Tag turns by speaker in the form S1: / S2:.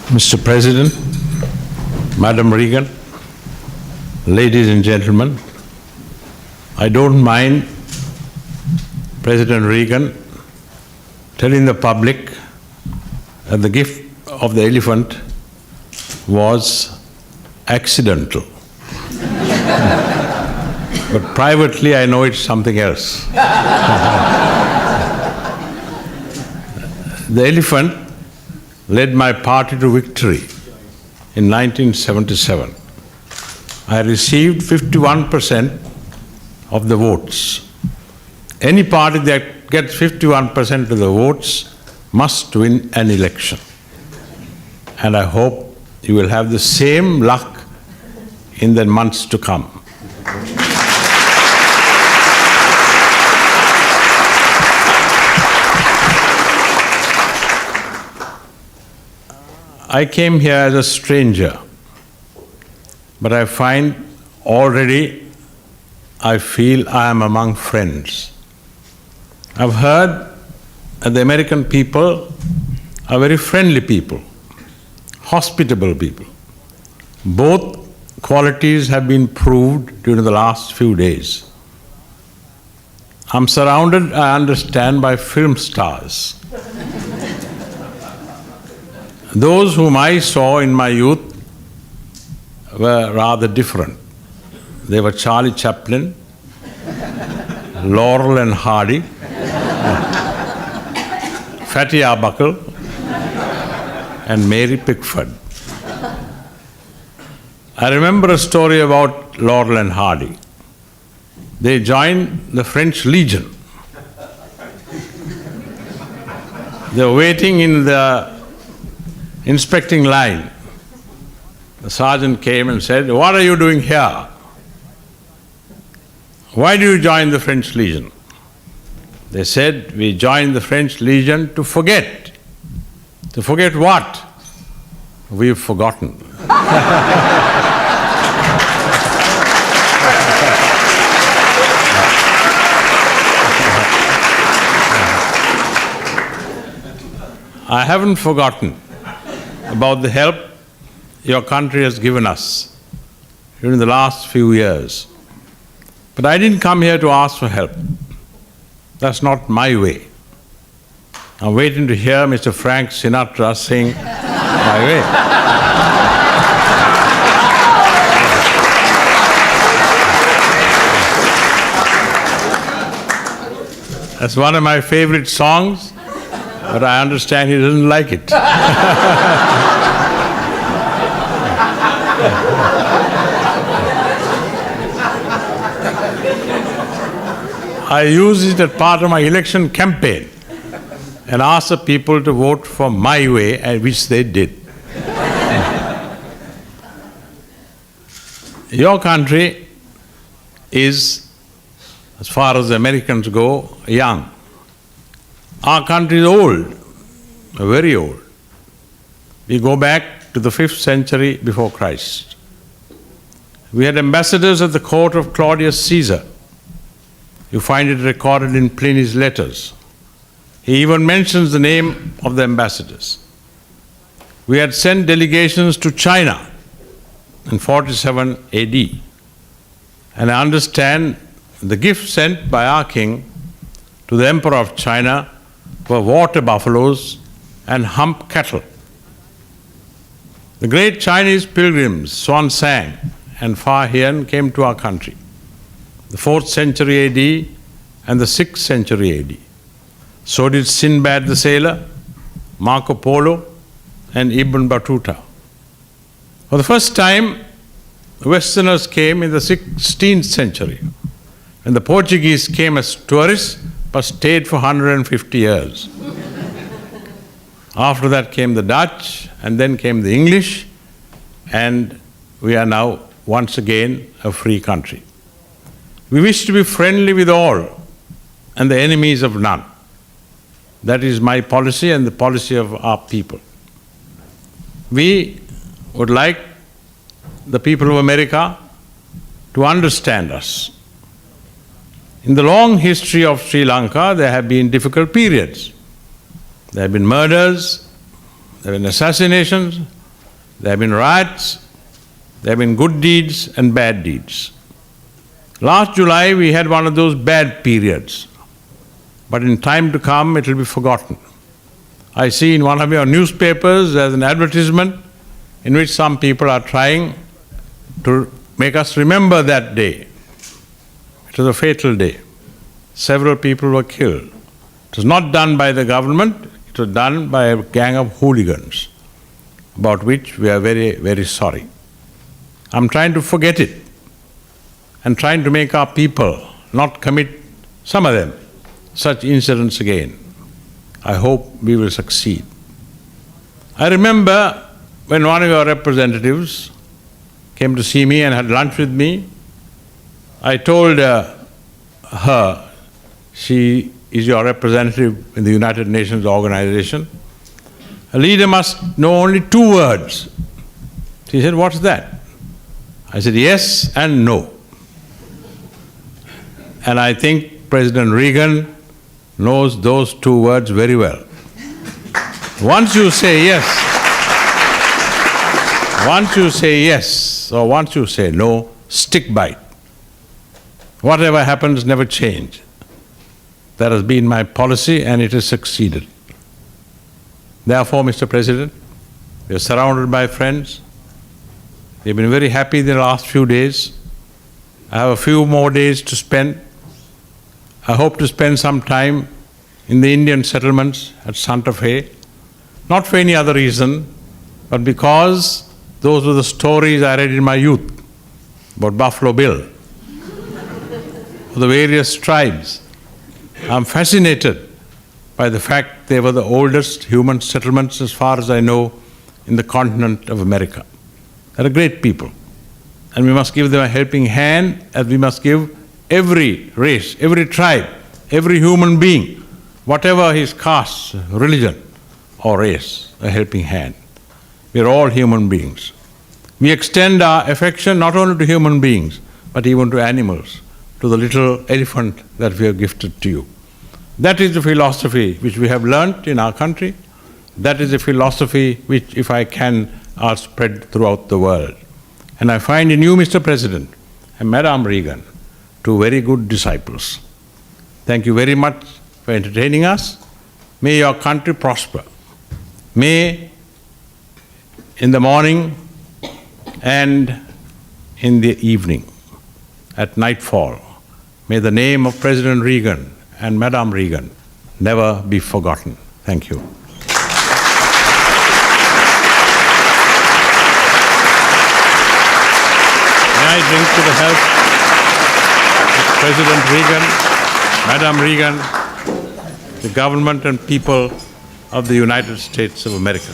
S1: Mr. President, Madam Regan, ladies and gentlemen, I don't mind President Reagan telling the public that the gift of the elephant was accidental. But privately, I know it's something else. The elephant led my party to victory in 1977. I received 51% of the votes. Any party that gets 51% of the votes must win an election. And I hope you will have the same luck in the months to come. I came here as a stranger, but I find already I feel I am among friends. I've heard that the American people are very friendly people, hospitable people. Both qualities have been proved during the last few days. I'm surrounded, I understand, by film stars. Those whom I saw in my youth were rather different. They were Charlie Chaplin, Laurel and Hardy, Fatty Arbuckle, and Mary Pickford. I remember a story about Laurel and Hardy. They joined the French Legion. They were waiting in the inspecting line. The sergeant came and said, "What are you doing here? Why do you join the French Legion?" They said, "We joined the French Legion to forget." To forget what? We've forgotten. I haven't forgotten about the help your country has given us during the last few years. But I didn't come here to ask for help. That's not my way. I'm waiting to hear Mr. Frank Sinatra sing my way. That's one of my favorite songs, but I understand he doesn't like it. I use it as part of my election campaign and ask the people to vote for my way, and which they did. Your country is, as far as the Americans go, young. Our country is old, very old. We go back to the 5th century before Christ. We had ambassadors at the court of Claudius Caesar. You find it recorded in Pliny's letters. He even mentions the name of the ambassadors. We had sent delegations to China in 47 AD. And I understand the gift sent by our king to the emperor of China were water buffaloes and hump cattle. The great Chinese pilgrims Xuanzang and Fa Hian came to our country, the 4th century AD and the 6th century AD. So did Sinbad the sailor, Marco Polo, and Ibn Battuta. For the first time, Westerners came in the 16th century, and the Portuguese came as tourists but stayed for 150 years. After that came the Dutch, and then came the English, and we are now once again a free country. We wish to be friendly with all and the enemies of none. That is my policy and the policy of our people. We would like the people of America to understand us. In the long history of Sri Lanka, there have been difficult periods. There have been murders, there have been assassinations, There have been riots, there have been good deeds and bad deeds. Last July we had one of those bad periods, but in time to come it will be forgotten. I see in one of your newspapers there's an advertisement in which some people are trying to make us remember that day. It was a fatal day. Several people were killed. It was not done by the government, it was done by a gang of hooligans, about which we are very, very sorry. I'm trying to forget it and trying to make our people not commit, some of them, such incidents again. I hope we will succeed. I remember when one of your representatives came to see me and had lunch with me, I told her, she is your representative in the United Nations organization, a leader must know only 2 words. She said, what's that? I said, yes and no. And I think President Reagan knows those 2 words very well. Once you say yes, or once you say no, stick by it. Whatever happens, never change. That has been my policy and it has succeeded. Therefore, Mr. President, we are surrounded by friends. They've been very happy the last few days. I have a few more days to spend. I hope to spend some time in the Indian settlements at Santa Fe, not for any other reason, but because those were the stories I read in my youth about Buffalo Bill, the various tribes. I'm fascinated by the fact they were the oldest human settlements, as far as I know, in the continent of America. They're a great people, and we must give them a helping hand, as we must give every race, every tribe, every human being, whatever his caste, religion or race, a helping hand. We are all human beings. We extend our affection not only to human beings, but even to animals, to the little elephant that we have gifted to you. That is the philosophy which we have learnt in our country. That is a philosophy which, if I can, are spread throughout the world. And I find in you, Mr. President, and Madam Reagan, 2 very good disciples. Thank you very much for entertaining us. May your country prosper. May, in the morning and in the evening, at nightfall, may the name of President Reagan and Madam Reagan never be forgotten. Thank you. May I drink to the health of President Reagan, Madam Reagan, the government and people of the United States of America.